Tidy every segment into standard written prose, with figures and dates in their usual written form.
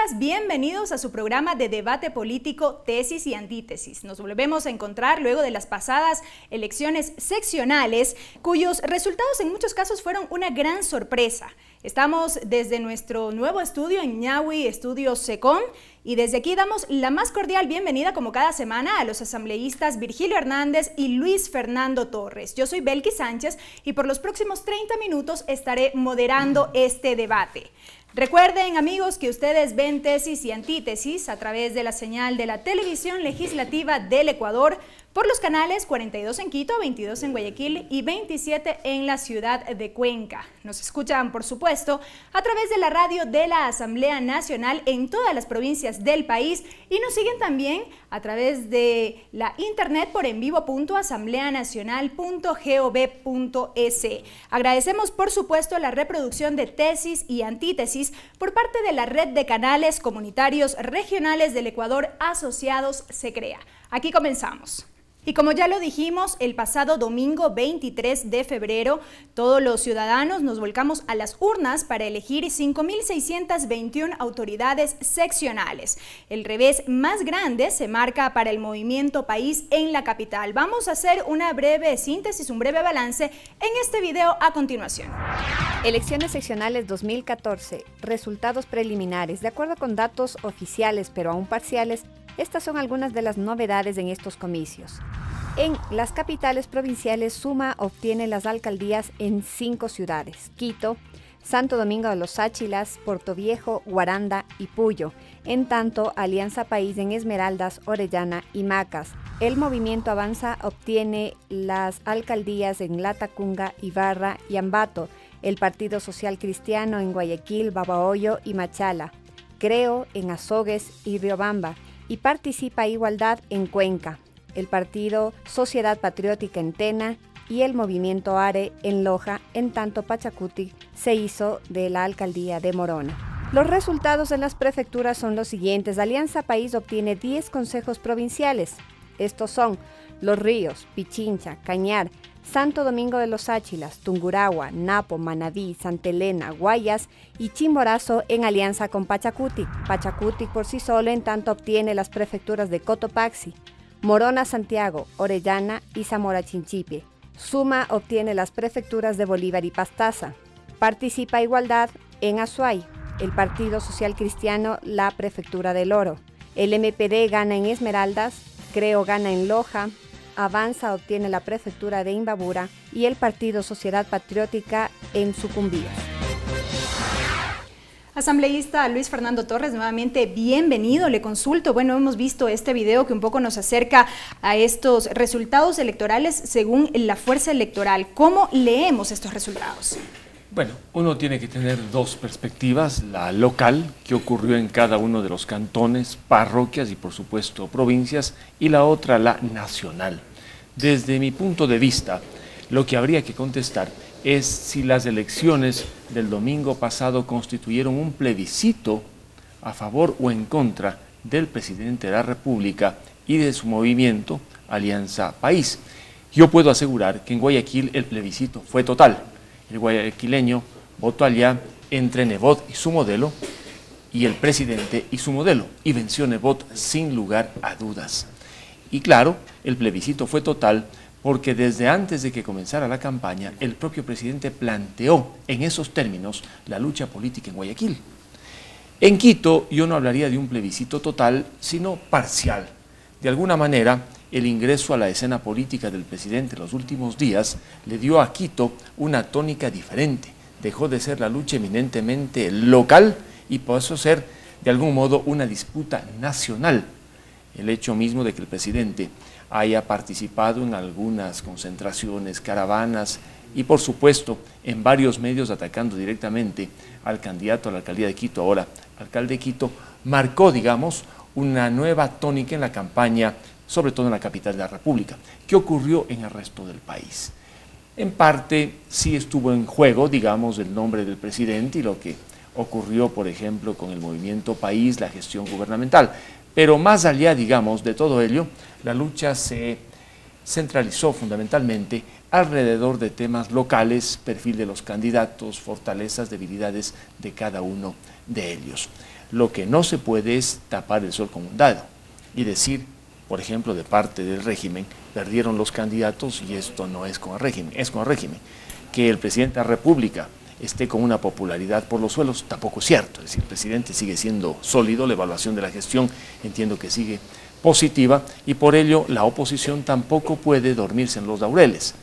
días, bienvenidos a su programa de debate político Tesis y Antítesis. Nos volvemos a encontrar luego de las pasadas elecciones seccionales, cuyos resultados en muchos casos fueron una gran sorpresa. Estamos desde nuestro nuevo estudio en Ñahui, Estudio Secom, y desde aquí damos la más cordial bienvenida como cada semana a los asambleístas Virgilio Hernández y Luis Fernando Torres. Yo soy Belkis Sánchez y por los próximos 30 minutos estaré moderando este debate. Recuerden, amigos, que ustedes ven Tesis y Antítesis a través de la señal de la Televisión Legislativa del Ecuador por los canales 42 en Quito, 22 en Guayaquil y 27 en la ciudad de Cuenca. Nos escuchan, por supuesto, a través de la radio de la Asamblea Nacional en todas las provincias del país y nos siguen también a través de la internet por envivo.asambleanacional.gov.es. Agradecemos, por supuesto, la reproducción de Tesis y Antítesis por parte de la red de canales comunitarios regionales del Ecuador asociados SECREA. Aquí comenzamos. Y como ya lo dijimos, el pasado domingo 23 de febrero, todos los ciudadanos nos volcamos a las urnas para elegir 5.621 autoridades seccionales. El revés más grande se marca para el Movimiento País en la capital. Vamos a hacer una breve síntesis, un breve balance en este video a continuación. Elecciones seccionales 2014, resultados preliminares. De acuerdo con datos oficiales, pero aún parciales, estas son algunas de las novedades en estos comicios. En las capitales provinciales, Suma obtiene las alcaldías en 5 ciudades: Quito, Santo Domingo de los Áchilas, Portoviejo, Guaranda y Puyo. En tanto, Alianza País en Esmeraldas, Orellana y Macas. El Movimiento Avanza obtiene las alcaldías en Latacunga, Ibarra y Ambato. El Partido Social Cristiano en Guayaquil, Babahoyo y Machala. Creo en Azogues y Riobamba. Y Participa Igualdad en Cuenca, el Partido Sociedad Patriótica en Tena y el Movimiento ARE en Loja. En tanto, Pachacuti se hizo de la alcaldía de Morona. Los resultados en las prefecturas son los siguientes. Alianza País obtiene 10 consejos provinciales. Estos son Los Ríos, Pichincha, Cañar, Santo Domingo de los Áchilas, Tungurahua, Napo, Manabí, Santa Elena, Guayas y Chimborazo en alianza con Pachacuti. Pachacuti por sí solo en tanto obtiene las prefecturas de Cotopaxi, Morona, Santiago, Orellana y Zamora Chinchipe. Suma obtiene las prefecturas de Bolívar y Pastaza. Participa Igualdad en Azuay, el Partido Social Cristiano la prefectura del Oro. El MPD gana en Esmeraldas, Creo gana en Loja, Avanza obtiene la prefectura de Imbabura y el Partido Sociedad Patriótica en Sucumbíos. Asambleísta Luis Fernando Torres, nuevamente bienvenido, le consulto. Bueno, hemos visto este video que un poco nos acerca a estos resultados electorales según la fuerza electoral. ¿Cómo leemos estos resultados? Bueno, uno tiene que tener dos perspectivas, la local, que ocurrió en cada uno de los cantones, parroquias y por supuesto provincias, y la otra, la nacional. Desde mi punto de vista, lo que habría que contestar es si las elecciones del domingo pasado constituyeron un plebiscito a favor o en contra del presidente de la República y de su movimiento Alianza País. Yo puedo asegurar que en Guayaquil el plebiscito fue total. El guayaquileño votó allá entre Nebot y su modelo y el presidente y su modelo, y venció Nebot sin lugar a dudas. Y claro, el plebiscito fue total porque desde antes de que comenzara la campaña, el propio presidente planteó en esos términos la lucha política en Guayaquil. En Quito yo no hablaría de un plebiscito total, sino parcial. De alguna manera, el ingreso a la escena política del presidente en los últimos días le dio a Quito una tónica diferente. Dejó de ser la lucha eminentemente local y pasó a ser, de algún modo, una disputa nacional. El hecho mismo de que el presidente haya participado en algunas concentraciones, caravanas y, por supuesto, en varios medios atacando directamente al candidato a la alcaldía de Quito, ahora alcalde de Quito, marcó, digamos, una nueva tónica en la campaña, sobre todo en la capital de la República. ¿Qué ocurrió en el resto del país? En parte sí estuvo en juego, digamos, el nombre del presidente y lo que ocurrió, por ejemplo, con el Movimiento País, la gestión gubernamental. Pero más allá, digamos, de todo ello, la lucha se centralizó fundamentalmente alrededor de temas locales, perfil de los candidatos, fortalezas, debilidades de cada uno de ellos. Lo que no se puede es tapar el sol con un dedo y decir, por ejemplo, de parte del régimen, perdieron los candidatos y esto no es con el régimen, es con el régimen. Que el presidente de la República esté con una popularidad por los suelos, tampoco es cierto. Es decir, el presidente sigue siendo sólido, la evaluación de la gestión entiendo que sigue positiva y por ello la oposición tampoco puede dormirse en los laureles.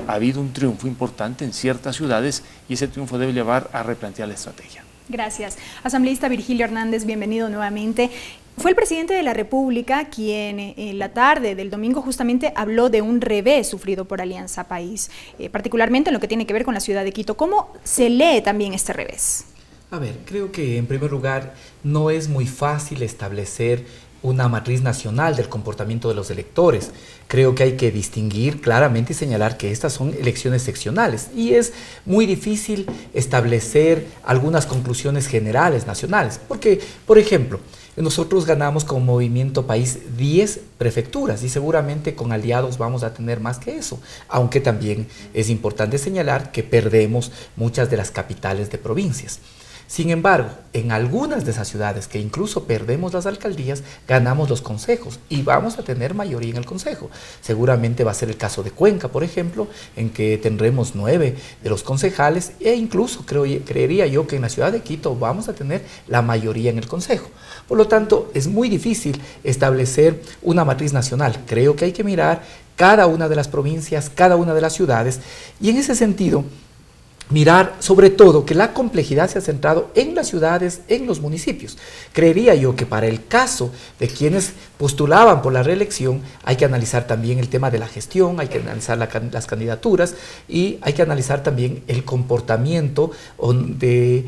Ha habido un triunfo importante en ciertas ciudades y ese triunfo debe llevar a replantear la estrategia. Gracias. Asambleísta Virgilio Hernández, bienvenido nuevamente. Fue el presidente de la República quien en la tarde del domingo justamente habló de un revés sufrido por Alianza País, particularmente en lo que tiene que ver con la ciudad de Quito. ¿Cómo se lee también este revés? A ver, creo que en primer lugar no es muy fácil establecer una matriz nacional del comportamiento de los electores. Creo que hay que distinguir claramente y señalar que estas son elecciones seccionales y es muy difícil establecer algunas conclusiones generales nacionales, porque, por ejemplo, nosotros ganamos como Movimiento País 10 prefecturas y seguramente con aliados vamos a tener más que eso, aunque también es importante señalar que perdemos muchas de las capitales de provincias. Sin embargo, en algunas de esas ciudades que incluso perdemos las alcaldías, ganamos los consejos y vamos a tener mayoría en el consejo. Seguramente va a ser el caso de Cuenca, por ejemplo, en que tendremos 9 de los concejales e incluso creería yo que en la ciudad de Quito vamos a tener la mayoría en el consejo. Por lo tanto, es muy difícil establecer una matriz nacional. Creo que hay que mirar cada una de las provincias, cada una de las ciudades y en ese sentido, mirar sobre todo que la complejidad se ha centrado en las ciudades, en los municipios. Creería yo que para el caso de quienes postulaban por la reelección hay que analizar también el tema de la gestión, hay que analizar las candidaturas y hay que analizar también el comportamiento de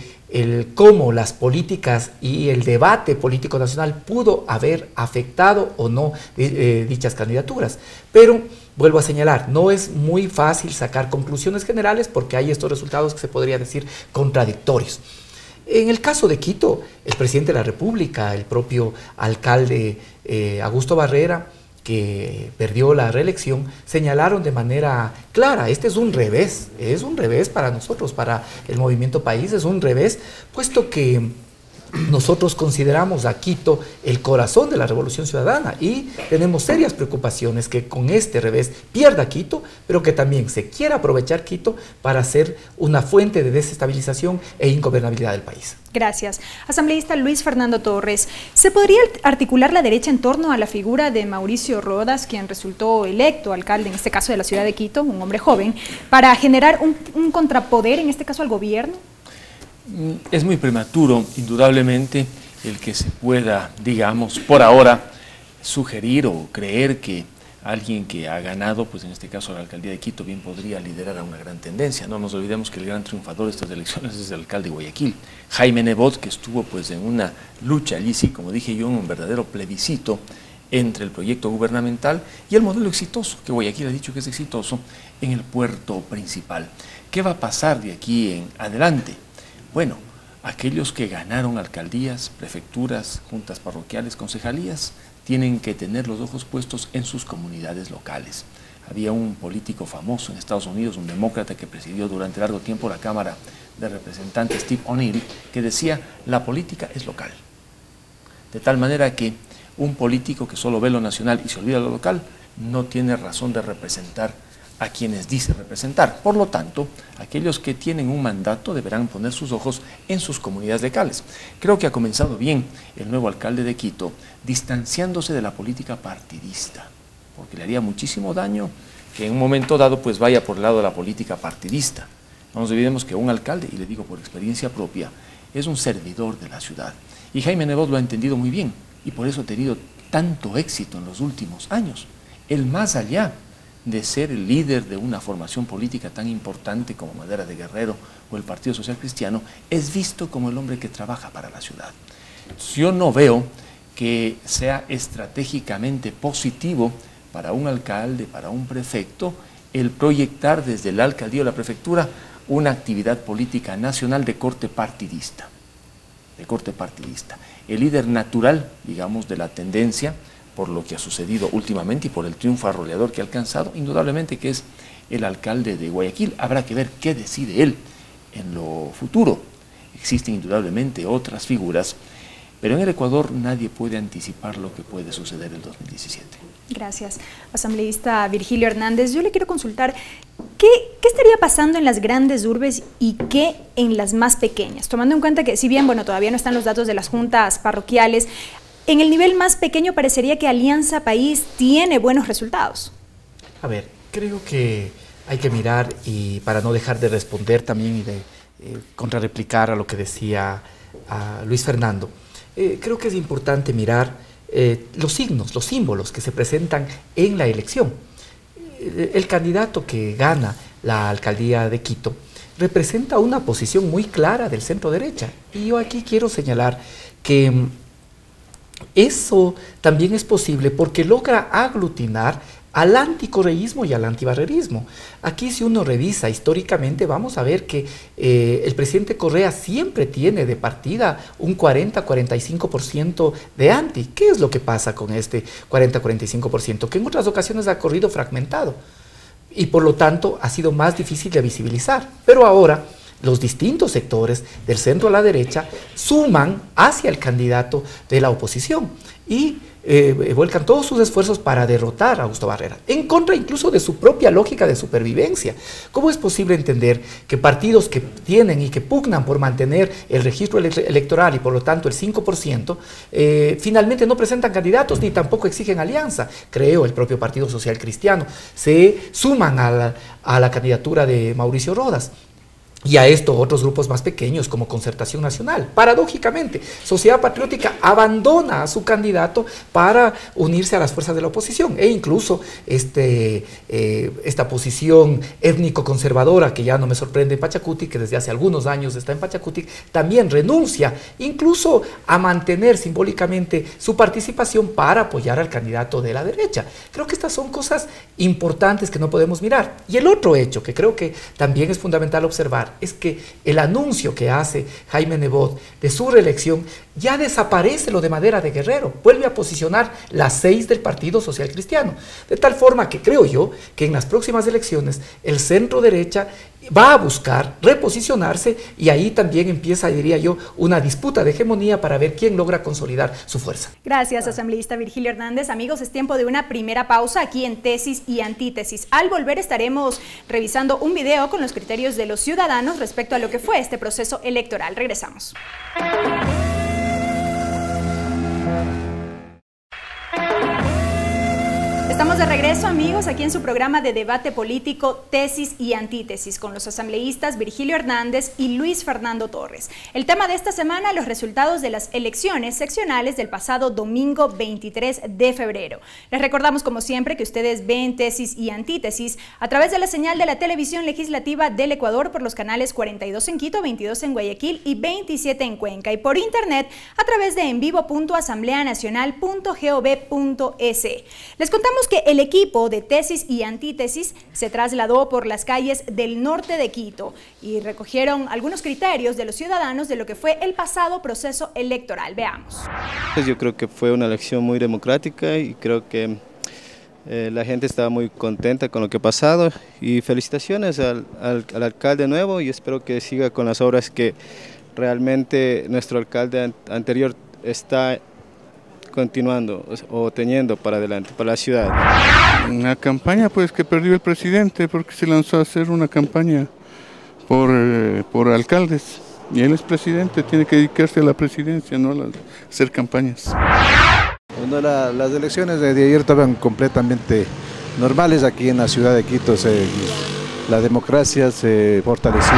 cómo las políticas y el debate político nacional pudo haber afectado o no dichas candidaturas. Pero vuelvo a señalar, no es muy fácil sacar conclusiones generales porque hay estos resultados que se podría decir contradictorios. En el caso de Quito, el presidente de la República, el propio alcalde Augusto Barrera, que perdió la reelección, señalaron de manera clara, este es un revés para nosotros, para el Movimiento País, es un revés, puesto que nosotros consideramos a Quito el corazón de la Revolución Ciudadana y tenemos serias preocupaciones que con este revés pierda Quito, pero que también se quiera aprovechar Quito para ser una fuente de desestabilización e ingobernabilidad del país. Gracias. Asambleísta Luis Fernando Torres, ¿se podría articular la derecha en torno a la figura de Mauricio Rodas, quien resultó electo alcalde, en este caso de la ciudad de Quito, un hombre joven, para generar un contrapoder, en este caso al gobierno? Es muy prematuro, indudablemente, el que se pueda, digamos, por ahora, sugerir o creer que alguien que ha ganado, pues en este caso la alcaldía de Quito, bien podría liderar a una gran tendencia. No nos olvidemos que el gran triunfador de estas elecciones es el alcalde de Guayaquil, Jaime Nebot, que estuvo pues en una lucha allí, sí, como dije yo, en un verdadero plebiscito entre el proyecto gubernamental y el modelo exitoso, que Guayaquil ha dicho que es exitoso, en el puerto principal. ¿Qué va a pasar de aquí en adelante? Bueno, aquellos que ganaron alcaldías, prefecturas, juntas parroquiales, concejalías, tienen que tener los ojos puestos en sus comunidades locales. Había un político famoso en Estados Unidos, un demócrata que presidió durante largo tiempo la Cámara de Representantes, Steve O'Neill, que decía, la política es local. De tal manera que un político que solo ve lo nacional y se olvida lo local, no tiene razón de representar a quienes dice representar. Por lo tanto, aquellos que tienen un mandato deberán poner sus ojos en sus comunidades locales. Creo que ha comenzado bien el nuevo alcalde de Quito, distanciándose de la política partidista, porque le haría muchísimo daño que en un momento dado pues vaya por el lado de la política partidista. No nos olvidemos que un alcalde, y le digo por experiencia propia, es un servidor de la ciudad. Y Jaime Nebot lo ha entendido muy bien, y por eso ha tenido tanto éxito en los últimos años. Él, más allá de ser el líder de una formación política tan importante como Madera de Guerrero o el Partido Social Cristiano, es visto como el hombre que trabaja para la ciudad. Yo no veo que sea estratégicamente positivo para un alcalde, para un prefecto, el proyectar desde la alcaldía o la prefectura una actividad política nacional de corte partidista. El líder natural, digamos, de la tendencia, por lo que ha sucedido últimamente y por el triunfo arrollador que ha alcanzado, indudablemente que es el alcalde de Guayaquil. Habrá que ver qué decide él en lo futuro. Existen indudablemente otras figuras Pero en el Ecuador nadie puede anticipar lo que puede suceder en 2017. Gracias, asambleísta Virgilio Hernández. Yo le quiero consultar, ¿qué estaría pasando en las grandes urbes y qué en las más pequeñas? Tomando en cuenta que, si bien, bueno, todavía no están los datos de las juntas parroquiales, en el nivel más pequeño parecería que Alianza País tiene buenos resultados. A ver, creo que hay que mirar, y para no dejar de responder también y de contrarreplicar a lo que decía Luis Fernando, creo que es importante mirar los signos, los símbolos que se presentan en la elección. El candidato que gana la alcaldía de Quito representa una posición muy clara del centro derecha. Y yo aquí quiero señalar que eso también es posible porque logra aglutinar al anticorreísmo y al antibarrerismo. Aquí, si uno revisa históricamente, vamos a ver que el presidente Correa siempre tiene de partida un 40-45% de anti. ¿Qué es lo que pasa con este 40-45%? Que en otras ocasiones ha corrido fragmentado y por lo tanto ha sido más difícil de visibilizar. Pero ahora los distintos sectores del centro a la derecha suman hacia el candidato de la oposición y vuelcan todos sus esfuerzos para derrotar a Augusto Barrera, en contra incluso de su propia lógica de supervivencia. ¿Cómo es posible entender que partidos que tienen y que pugnan por mantener el registro electoral y por lo tanto el 5%, finalmente no presentan candidatos ni tampoco exigen alianza? Creo el propio Partido Social Cristiano se suman a la candidatura de Mauricio Rodas. Y a esto otros grupos más pequeños como Concertación Nacional. Paradójicamente, Sociedad Patriótica abandona a su candidato para unirse a las fuerzas de la oposición, e incluso esta posición étnico-conservadora, que ya no me sorprende en Pachacuti, que desde hace algunos años está en Pachacuti, también renuncia incluso a mantener simbólicamente su participación para apoyar al candidato de la derecha. Creo que estas son cosas importantes que no podemos mirar. Y el otro hecho que creo que también es fundamental observar es que el anuncio que hace Jaime Nebot de su reelección ya desaparece lo de Madera de Guerrero, vuelve a posicionar las 6 del Partido Social Cristiano, de tal forma que creo yo que en las próximas elecciones el centro derecha va a buscar reposicionarse y ahí también empieza, diría yo, una disputa de hegemonía para ver quién logra consolidar su fuerza. Gracias, asambleísta Virgilio Hernández. Amigos, es tiempo de una primera pausa aquí en Tesis y Antítesis. Al volver estaremos revisando un video con los criterios de los ciudadanos respecto a lo que fue este proceso electoral. Regresamos. Estamos de regreso, amigos, aquí en su programa de debate político Tesis y Antítesis con los asambleístas Virgilio Hernández y Luis Fernando Torres. El tema de esta semana, los resultados de las elecciones seccionales del pasado domingo 23 de febrero. Les recordamos, como siempre, que ustedes ven Tesis y Antítesis a través de la señal de la televisión legislativa del Ecuador por los canales 42 en Quito, 22 en Guayaquil y 27 en Cuenca, y por internet a través de envivo.asambleanacional.gov.es. Les contamos que el equipo de Tesis y Antítesis se trasladó por las calles del norte de Quito y recogieron algunos criterios de los ciudadanos de lo que fue el pasado proceso electoral. Veamos. Yo creo que fue una elección muy democrática y creo que la gente estaba muy contenta con lo que ha pasado, y felicitaciones al alcalde nuevo, y espero que siga con las obras que realmente nuestro alcalde anterior está continuando o teniendo para adelante, para la ciudad. Una campaña pues que perdió el presidente porque se lanzó a hacer una campaña por alcaldes, y él es presidente, tiene que dedicarse a la presidencia, no a hacer campañas. Bueno, las elecciones de ayer estaban completamente normales aquí en la ciudad de Quito, la democracia se fortaleció.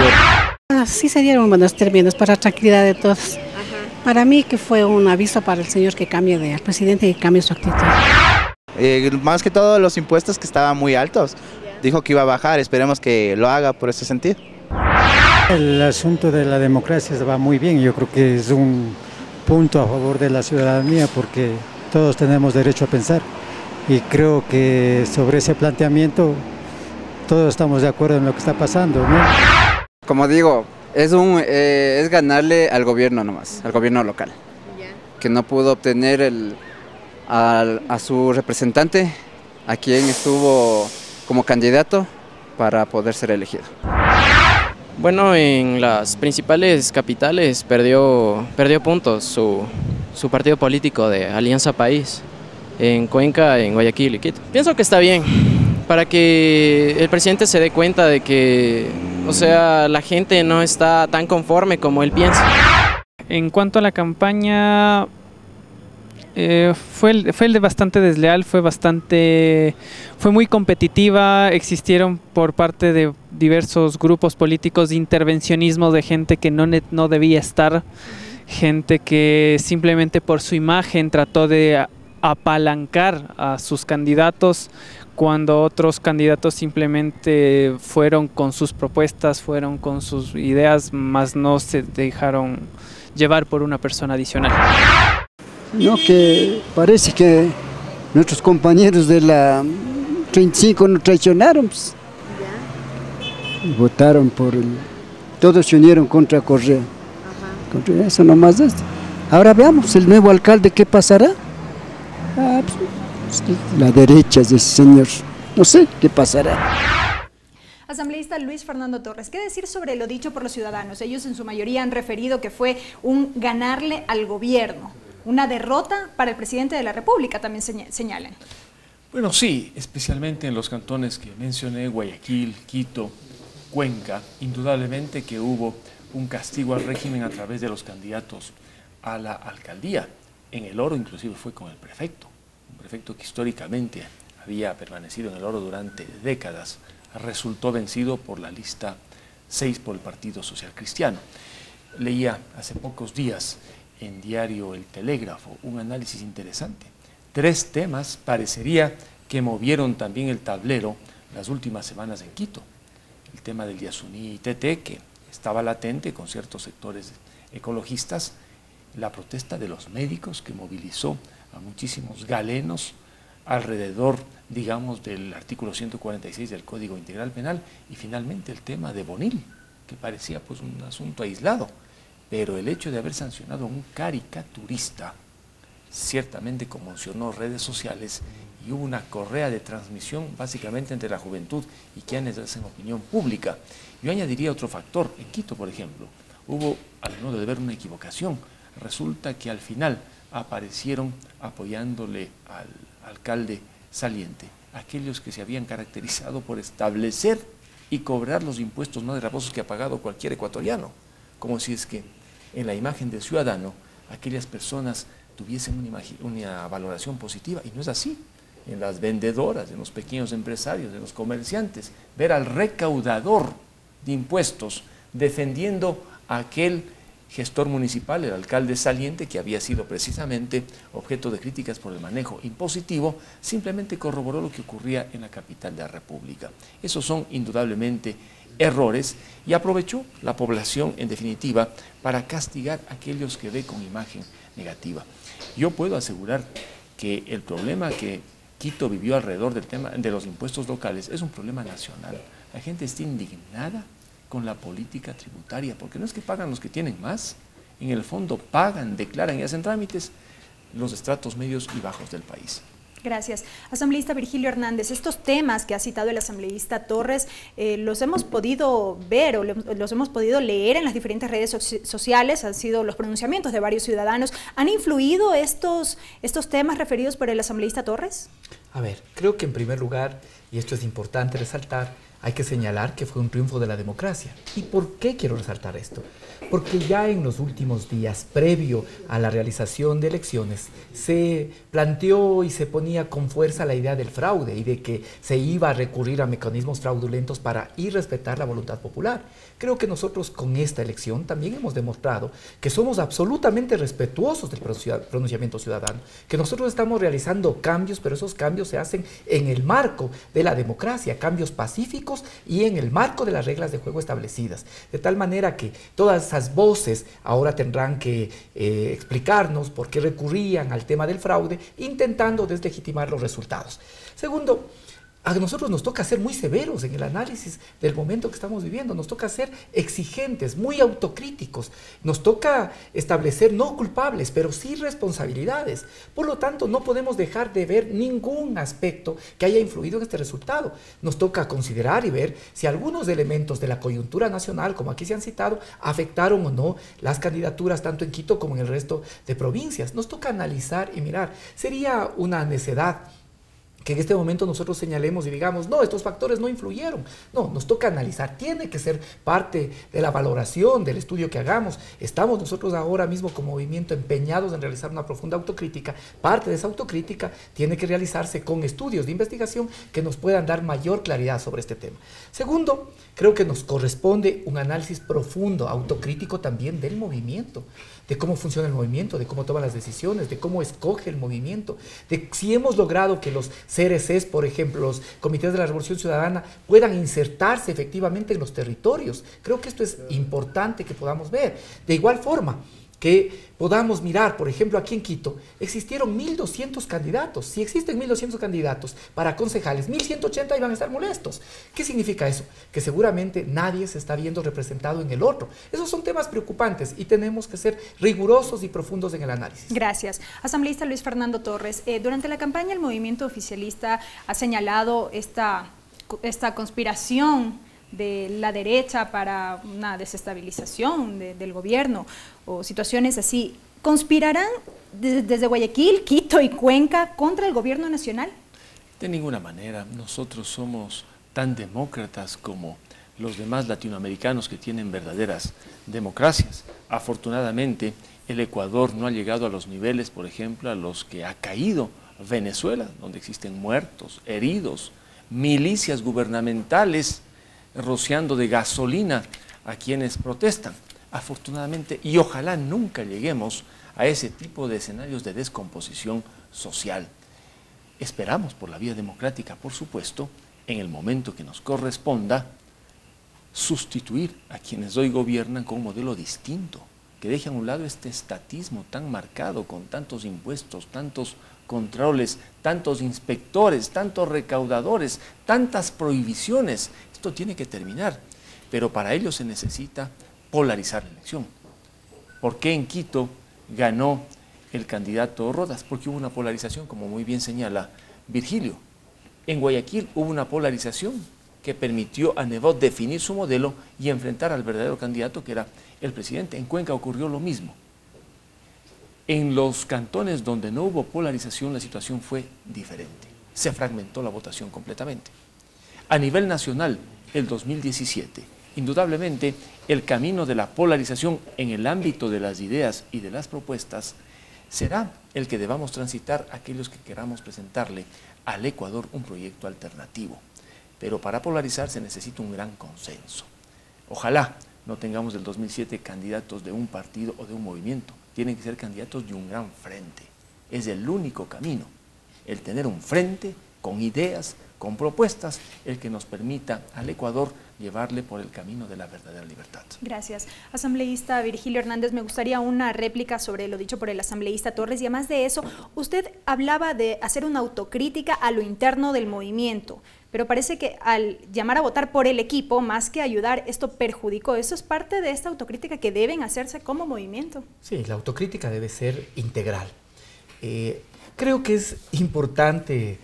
Sí se dieron buenos términos para la tranquilidad de todos. Para mí que fue un aviso para el señor que cambie al presidente y que cambie su actitud. Más que todo los impuestos que estaban muy altos. Dijo que iba a bajar, esperemos que lo haga por ese sentido. El asunto de la democracia va muy bien, yo creo que es un punto a favor de la ciudadanía porque todos tenemos derecho a pensar, y creo que sobre ese planteamiento todos estamos de acuerdo en lo que está pasando, ¿no? Como digo, es ganarle al gobierno nomás, al gobierno local, que no pudo obtener a su representante, a quien estuvo como candidato para poder ser elegido. Bueno, en las principales capitales perdió puntos su partido político de Alianza País en Cuenca, en Guayaquil y Quito. Pienso que está bien, para que el presidente se dé cuenta de que, o sea, la gente no está tan conforme como él piensa. En cuanto a la campaña, fue bastante desleal, fue muy competitiva. Existieron por parte de diversos grupos políticos intervencionismo de gente que no debía estar, gente que simplemente por su imagen trató de apalancar a sus candidatos, cuando otros candidatos simplemente fueron con sus propuestas, fueron con sus ideas, más no se dejaron llevar por una persona adicional. No, que parece que nuestros compañeros de la 35 nos traicionaron, pues. Votaron por todos se unieron contra Correa. Contra eso nomás es. Ahora veamos el nuevo alcalde qué pasará. Pues, la derecha de ese señor, no sé qué pasará. Asambleísta Luis Fernando Torres, ¿qué decir sobre lo dicho por los ciudadanos? Ellos en su mayoría han referido que fue un ganarle al gobierno, una derrota para el presidente de la República, también señalan. Bueno, sí, especialmente en los cantones que mencioné, Guayaquil, Quito, Cuenca, indudablemente que hubo un castigo al régimen a través de los candidatos a la alcaldía. En El Oro inclusive fue con el prefecto, un prefecto que históricamente había permanecido en El Oro durante décadas, resultó vencido por la lista 6 por el Partido Social Cristiano. Leía hace pocos días en diario El Telégrafo un análisis interesante. 3 temas parecería que movieron también el tablero las últimas semanas en Quito. El tema del Yasuní y TT, que estaba latente con ciertos sectores ecologistas, la protesta de los médicos que movilizó a muchísimos galenos alrededor, digamos, del artículo 146 del Código Integral Penal, y finalmente el tema de Bonil, que parecía pues un asunto aislado, pero el hecho de haber sancionado a un caricaturista ciertamente conmocionó redes sociales y hubo una correa de transmisión básicamente entre la juventud y quienes hacen opinión pública. Yo añadiría otro factor. En Quito, por ejemplo, hubo, al modo de ver, una equivocación. Resulta que al final aparecieron apoyándole al alcalde saliente aquellos que se habían caracterizado por establecer y cobrar los impuestos más gravosos que ha pagado cualquier ecuatoriano, como si es que en la imagen del ciudadano aquellas personas tuviesen una valoración positiva, y no es así. En las vendedoras, en los pequeños empresarios, en los comerciantes, ver al recaudador de impuestos defendiendo a aquel gestor municipal, el alcalde saliente, que había sido precisamente objeto de críticas por el manejo impositivo, simplemente corroboró lo que ocurría en la capital de la República. Esos son indudablemente errores, y aprovechó la población, en definitiva, para castigar a aquellos que ve con imagen negativa. Yo puedo asegurar que el problema que Quito vivió alrededor del tema de los impuestos locales es un problema nacional. La gente está indignada con la política tributaria, porque no es que pagan los que tienen más, en el fondo pagan, declaran y hacen trámites los estratos medios y bajos del país. Gracias. Asambleísta Virgilio Hernández, estos temas que ha citado el asambleísta Torres, los hemos podido ver o los hemos podido leer en las diferentes redes sociales, han sido los pronunciamientos de varios ciudadanos. ¿Han influido estos temas referidos por el asambleísta Torres? A ver, creo que en primer lugar, y esto es importante resaltar, hay que señalar que fue un triunfo de la democracia. ¿Y por qué quiero resaltar esto? Porque ya en los últimos días, previo a la realización de elecciones, se planteó y se ponía con fuerza la idea del fraude y de que se iba a recurrir a mecanismos fraudulentos para irrespetar la voluntad popular. Creo que nosotros con esta elección también hemos demostrado que somos absolutamente respetuosos del pronunciamiento ciudadano, que nosotros estamos realizando cambios, pero esos cambios se hacen en el marco de la democracia, cambios pacíficos y en el marco de las reglas de juego establecidas. De tal manera que todas esas voces ahora tendrán que explicarnos por qué recurrían al tema del fraude, intentando deslegitimar los resultados. Segundo, A nosotros nos toca ser muy severos en el análisis del momento que estamos viviendo, nos toca ser exigentes, muy autocríticos, nos toca establecer no culpables, pero sí responsabilidades. Por lo tanto, no podemos dejar de ver ningún aspecto que haya influido en este resultado. Nos toca considerar y ver si algunos elementos de la coyuntura nacional, como aquí se han citado, afectaron o no las candidaturas tanto en Quito como en el resto de provincias. Nos toca analizar y mirar. Sería una necedad que en este momento nosotros señalemos y digamos, no, estos factores no influyeron. No, nos toca analizar, tiene que ser parte de la valoración, del estudio que hagamos. Estamos nosotros ahora mismo como movimiento empeñados en realizar una profunda autocrítica. Parte de esa autocrítica tiene que realizarse con estudios de investigación que nos puedan dar mayor claridad sobre este tema. Segundo, creo que nos corresponde un análisis profundo, autocrítico también del movimiento, de cómo funciona el movimiento, de cómo toma las decisiones, de cómo escoge el movimiento, de si hemos logrado que los CRCs, por ejemplo, los comités de la Revolución Ciudadana, puedan insertarse efectivamente en los territorios. Creo que esto es importante que podamos ver. De igual forma, que podamos mirar, por ejemplo, aquí en Quito, existieron 1.200 candidatos. Si existen 1.200 candidatos para concejales, 1.180 iban a estar molestos. ¿Qué significa eso? Que seguramente nadie se está viendo representado en el otro. Esos son temas preocupantes y tenemos que ser rigurosos y profundos en el análisis. Gracias. Asambleísta Luis Fernando Torres, durante la campaña el movimiento oficialista ha señalado esta conspiración de la derecha para una desestabilización del gobierno o situaciones así. ¿Conspirarán desde Guayaquil, Quito y Cuenca contra el gobierno nacional? De ninguna manera. Nosotros somos tan demócratas como los demás latinoamericanos que tienen verdaderas democracias. Afortunadamente, el Ecuador no ha llegado a los niveles, por ejemplo, a los que ha caído Venezuela, donde existen muertos, heridos, milicias gubernamentales rociando de gasolina a quienes protestan. Afortunadamente, y ojalá nunca lleguemos a ese tipo de escenarios de descomposición social. Esperamos por la vía democrática, por supuesto, en el momento que nos corresponda, sustituir a quienes hoy gobiernan con un modelo distinto, que deje a un lado este estatismo tan marcado, con tantos impuestos, tantos controles, tantos inspectores, tantos recaudadores, tantas prohibiciones. Esto tiene que terminar, pero para ello se necesita polarizar la elección. ¿Por qué en Quito ganó el candidato Rodas? Porque hubo una polarización, como muy bien señala Virgilio. En Guayaquil hubo una polarización que permitió a Nebot definir su modelo y enfrentar al verdadero candidato, que era el presidente. En Cuenca ocurrió lo mismo. En los cantones donde no hubo polarización, la situación fue diferente. Se fragmentó la votación completamente. A nivel nacional, el 2017, indudablemente, el camino de la polarización en el ámbito de las ideas y de las propuestas será el que debamos transitar aquellos que queramos presentarle al Ecuador un proyecto alternativo. Pero para polarizar se necesita un gran consenso. Ojalá no tengamos del 2007 candidatos de un partido o de un movimiento. Tienen que ser candidatos de un gran frente. Es el único camino, el tener un frente con ideas, con propuestas, el que nos permita al Ecuador llevarle por el camino de la verdadera libertad. Gracias. Asambleísta Virgilio Hernández, me gustaría una réplica sobre lo dicho por el asambleísta Torres, y además de eso, usted hablaba de hacer una autocrítica a lo interno del movimiento, pero parece que al llamar a votar por el equipo, más que ayudar, esto perjudicó. ¿Eso es parte de esta autocrítica que deben hacerse como movimiento? Sí, la autocrítica debe ser integral. Creo que es importante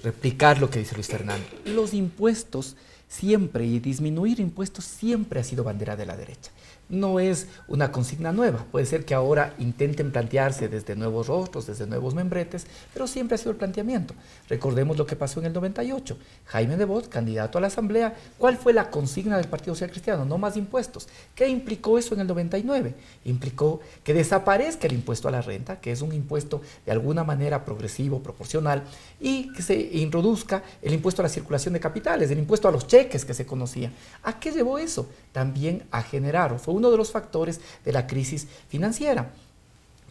replicar lo que dice Luis Fernando. Los impuestos siempre, y disminuir impuestos siempre ha sido bandera de la derecha. No es una consigna nueva, puede ser que ahora intenten plantearse desde nuevos rostros, desde nuevos membretes, pero siempre ha sido el planteamiento. Recordemos lo que pasó en el 98, Jaime Nebot, candidato a la Asamblea, ¿cuál fue la consigna del Partido Social Cristiano? No más impuestos. ¿Qué implicó eso en el 99? Implicó que desaparezca el impuesto a la renta, que es un impuesto de alguna manera progresivo, proporcional, y que se introduzca el impuesto a la circulación de capitales, el impuesto a los cheques que se conocía. ¿A qué llevó eso? También a generar, o fue uno de los factores de la crisis financiera,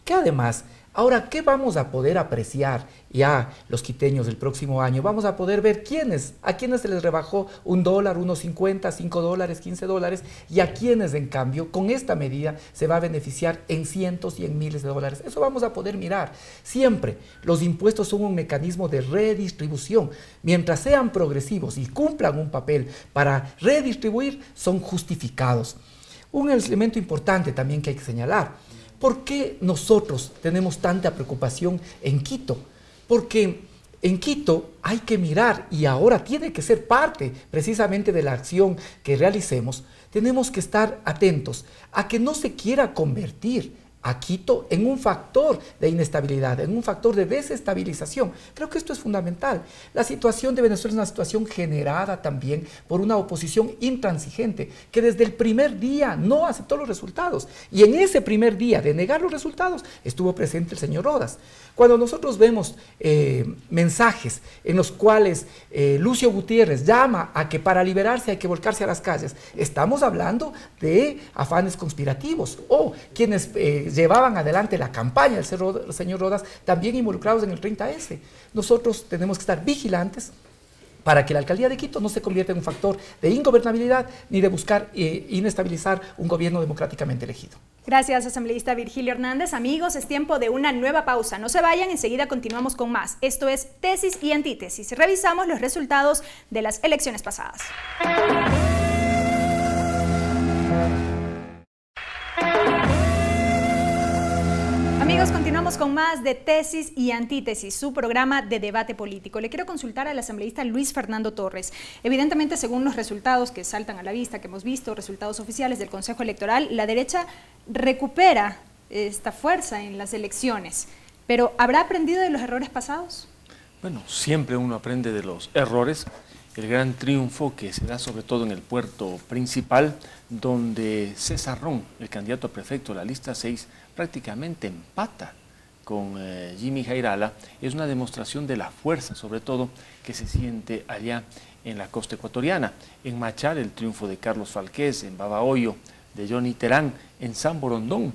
que además Ahora, ¿qué vamos a poder apreciar ya los quiteños del próximo año? Vamos a poder ver a quiénes se les rebajó $1, $1.50, $5, $15, y a quienes, en cambio, con esta medida se va a beneficiar en cientos y en miles de dólares. Eso vamos a poder mirar. Siempre los impuestos son un mecanismo de redistribución. Mientras sean progresivos y cumplan un papel para redistribuir, son justificados. Un elemento importante también que hay que señalar: ¿por qué nosotros tenemos tanta preocupación en Quito? Porque en Quito hay que mirar, y ahora tiene que ser parte precisamente de la acción que realicemos, tenemos que estar atentos a que no se quiera convertir a Quito en un factor de inestabilidad, en un factor de desestabilización. Creo que esto es fundamental. La situación de Venezuela es una situación generada también por una oposición intransigente que desde el primer día no aceptó los resultados, y en ese primer día de negar los resultados estuvo presente el señor Rodas. Cuando nosotros vemos mensajes en los cuales Lucio Gutiérrez llama a que para liberarse hay que volcarse a las calles, estamos hablando de afanes conspirativos, o quienes llevaban adelante la campaña del señor Rodas también involucrados en el 30S. Nosotros tenemos que estar vigilantes para que la alcaldía de Quito no se convierta en un factor de ingobernabilidad ni de buscar inestabilizar un gobierno democráticamente elegido. Gracias, asambleísta Virgilio Hernández. Amigos, es tiempo de una nueva pausa. No se vayan, enseguida continuamos con más. Esto es Tesis y Antítesis. Revisamos los resultados de las elecciones pasadas. Amigos, continuamos con más de Tesis y Antítesis, su programa de debate político. Le quiero consultar al asambleísta Luis Fernando Torres. Evidentemente, según los resultados que saltan a la vista, que hemos visto, resultados oficiales del Consejo Electoral, la derecha recupera esta fuerza en las elecciones. Pero, ¿habrá aprendido de los errores pasados? Bueno, siempre uno aprende de los errores. El gran triunfo que se da sobre todo en el puerto principal, donde César Ron, el candidato a prefecto de la lista 6, prácticamente empata con Jimmy Jairala, es una demostración de la fuerza, sobre todo, que se siente allá en la costa ecuatoriana. En Machar, el triunfo de Carlos Falqués; en Babahoyo, de Johnny Terán; en San Borondón,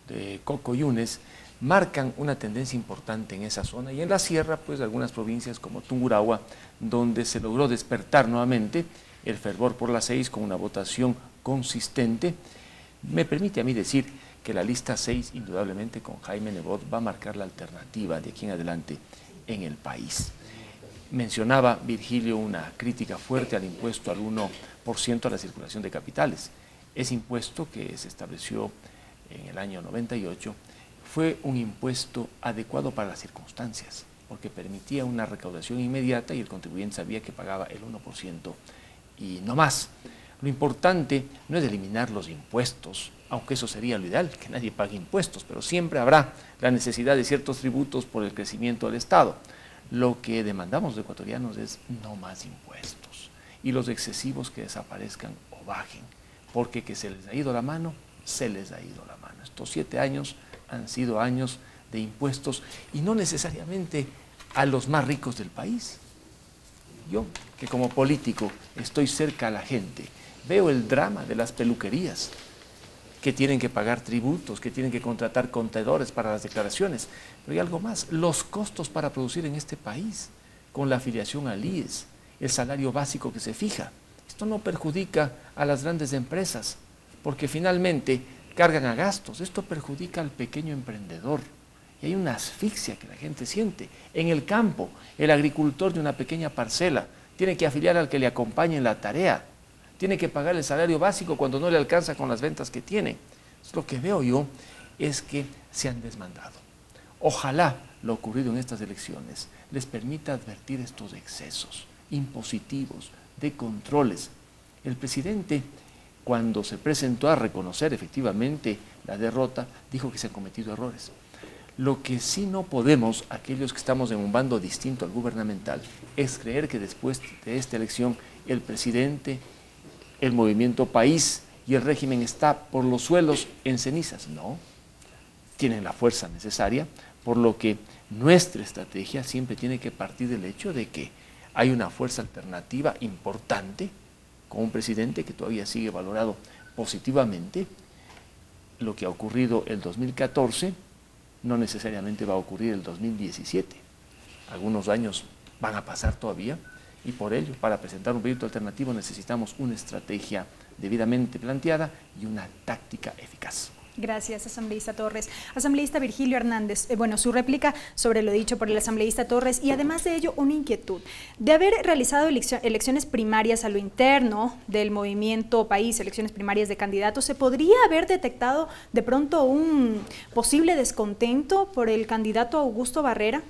de Coco Yunes, marcan una tendencia importante en esa zona, y en la sierra, pues algunas provincias como Tungurahua, donde se logró despertar nuevamente el fervor por la 6 con una votación consistente. Me permite a mí decir que la lista 6, indudablemente con Jaime Nebot, va a marcar la alternativa de aquí en adelante en el país. Mencionaba Virgilio una crítica fuerte al impuesto al 1% a la circulación de capitales. Ese impuesto, que se estableció en el año 98, fue un impuesto adecuado para las circunstancias, porque permitía una recaudación inmediata y el contribuyente sabía que pagaba el 1% y no más. Lo importante no es eliminar los impuestos, aunque eso sería lo ideal, que nadie pague impuestos, pero siempre habrá la necesidad de ciertos tributos por el crecimiento del Estado. Lo que demandamos los ecuatorianos es no más impuestos, y los excesivos que desaparezcan o bajen, porque que se les ha ido la mano, se les ha ido la mano. Estos 7 años han sido años de impuestos, y no necesariamente a los más ricos del país. Yo, que como político estoy cerca a la gente, veo el drama de las peluquerías, que tienen que pagar tributos, que tienen que contratar contadores para las declaraciones, pero hay algo más: los costos para producir en este país, con la afiliación al IES, el salario básico que se fija. Esto no perjudica a las grandes empresas, porque finalmente cargan a gastos. Esto perjudica al pequeño emprendedor, y hay una asfixia que la gente siente. En el campo, el agricultor de una pequeña parcela tiene que afiliar al que le acompañe en la tarea, tiene que pagar el salario básico cuando no le alcanza con las ventas que tiene. Lo que veo yo es que se han desmandado. Ojalá lo ocurrido en estas elecciones les permita advertir estos excesos impositivos, de controles. El presidente, cuando se presentó a reconocer efectivamente la derrota, dijo que se han cometido errores. Lo que sí no podemos, aquellos que estamos en un bando distinto al gubernamental, es creer que después de esta elección el presidente, el movimiento país y el régimen está por los suelos en cenizas. No, tienen la fuerza necesaria, por lo que nuestra estrategia siempre tiene que partir del hecho de que hay una fuerza alternativa importante, con un presidente que todavía sigue valorado positivamente. Lo que ha ocurrido el 2014 no necesariamente va a ocurrir el 2017. Algunos años van a pasar todavía y por ello, para presentar un proyecto alternativo necesitamos una estrategia debidamente planteada y una táctica eficaz. Gracias, asambleísta Torres. Asambleísta Virgilio Hernández, su réplica sobre lo dicho por el asambleísta Torres y además de ello una inquietud. De haber realizado elecciones primarias a lo interno del movimiento país, elecciones primarias de candidatos, ¿se podría haber detectado de pronto un posible descontento por el candidato Augusto Barrera?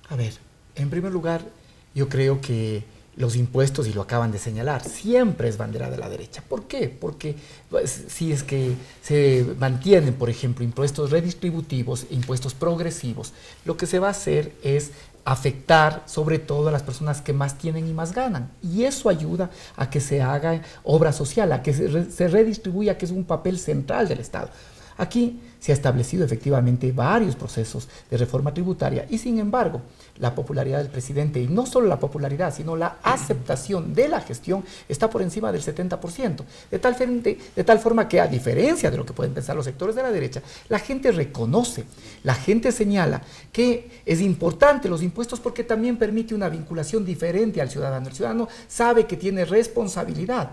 A ver, en primer lugar, yo creo que los impuestos, y lo acaban de señalar, siempre es bandera de la derecha. ¿Por qué? Porque pues, si es que se mantienen, por ejemplo, impuestos redistributivos, impuestos progresivos, lo que se va a hacer es afectar sobre todo a las personas que más tienen y más ganan. Y eso ayuda a que se haga obra social, a que se redistribuya, que es un papel central del Estado. Aquí se ha establecido efectivamente varios procesos de reforma tributaria y sin embargo la popularidad del presidente, y no solo la popularidad, sino la aceptación de la gestión está por encima del 70%, de tal forma que a diferencia de lo que pueden pensar los sectores de la derecha, la gente reconoce, la gente señala que es importante los impuestos porque también permite una vinculación diferente al ciudadano. El ciudadano sabe que tiene responsabilidad.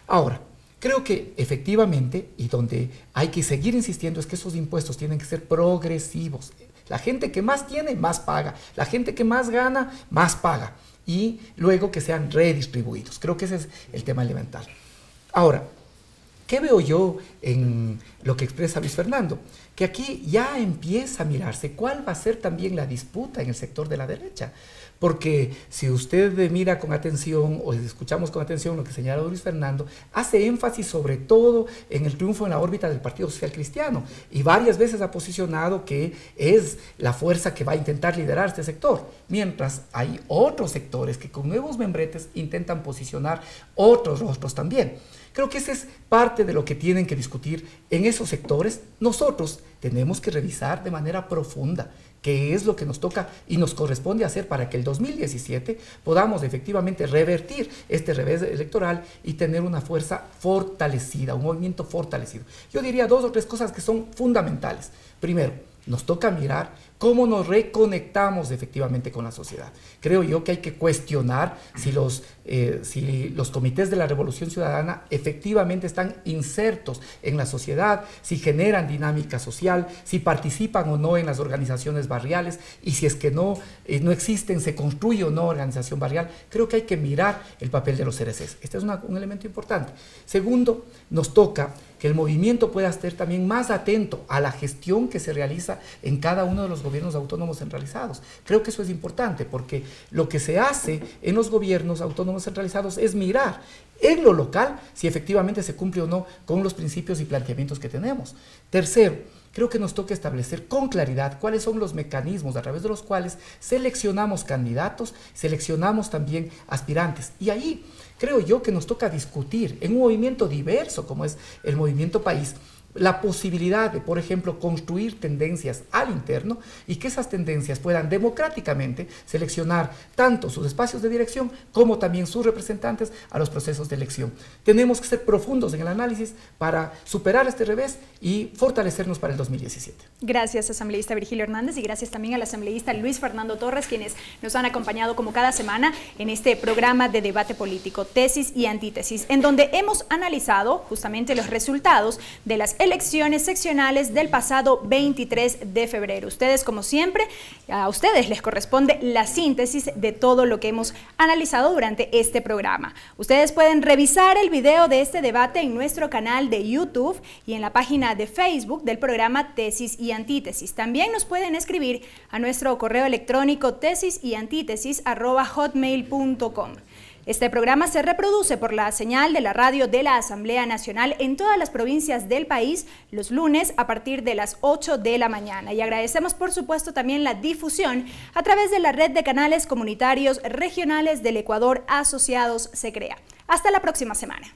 Ahora, creo que efectivamente, y donde hay que seguir insistiendo, es que esos impuestos tienen que ser progresivos. La gente que más tiene, más paga. La gente que más gana, más paga. Y luego que sean redistribuidos. Creo que ese es el tema elemental. Ahora, ¿qué veo yo en lo que expresa Luis Fernando? Que aquí ya empieza a mirarse cuál va a ser también la disputa en el sector de la derecha. Porque si usted mira con atención o escuchamos con atención lo que señala Luis Fernando, hace énfasis sobre todo en el triunfo en la órbita del Partido Social Cristiano y varias veces ha posicionado que es la fuerza que va a intentar liderar este sector, mientras hay otros sectores que con nuevos membretes intentan posicionar otros rostros también. Creo que esa es parte de lo que tienen que discutir en esos sectores. Nosotros tenemos que revisar de manera profunda qué es lo que nos toca y nos corresponde hacer para que el 2017 podamos efectivamente revertir este revés electoral y tener una fuerza fortalecida, un movimiento fortalecido. Yo diría 2 o 3 cosas que son fundamentales. Primero, nos toca mirar cómo nos reconectamos efectivamente con la sociedad. Creo yo que hay que cuestionar si los comités de la Revolución Ciudadana efectivamente están insertos en la sociedad, si generan dinámica social, si participan o no en las organizaciones barriales y si es que no existen, se construye o no organización barrial. Creo que hay que mirar el papel de los CRCs. Este es un elemento importante. Segundo, nos toca que el movimiento pueda estar también más atento a la gestión que se realiza en cada uno de los gobiernos autónomos centralizados. Creo que eso es importante porque lo que se hace en los gobiernos autónomos centralizados es mirar en lo local si efectivamente se cumple o no con los principios y planteamientos que tenemos. Tercero, creo que nos toca establecer con claridad cuáles son los mecanismos a través de los cuales seleccionamos candidatos, seleccionamos también aspirantes. Y ahí creo yo que nos toca discutir en un movimiento diverso como es el movimiento país, la posibilidad de, por ejemplo, construir tendencias al interno y que esas tendencias puedan democráticamente seleccionar tanto sus espacios de dirección como también sus representantes a los procesos de elección. Tenemos que ser profundos en el análisis para superar este revés y fortalecernos para el 2017. Gracias, asambleísta Virgilio Hernández, y gracias también al asambleísta Luis Fernando Torres, quienes nos han acompañado como cada semana en este programa de debate político, tesis y antítesis, en donde hemos analizado justamente los resultados de las elecciones seccionales del pasado 23 de febrero. Ustedes, como siempre, a ustedes les corresponde la síntesis de todo lo que hemos analizado durante este programa. Ustedes pueden revisar el video de este debate en nuestro canal de YouTube y en la página de Facebook del programa Tesis y Antítesis. También nos pueden escribir a nuestro correo electrónico tesisantítesis@hotmail.com. Este programa se reproduce por la señal de la radio de la Asamblea Nacional en todas las provincias del país los lunes a partir de las 8 de la mañana. Y agradecemos por supuesto también la difusión a través de la red de canales comunitarios regionales del Ecuador asociados SECREA. Hasta la próxima semana.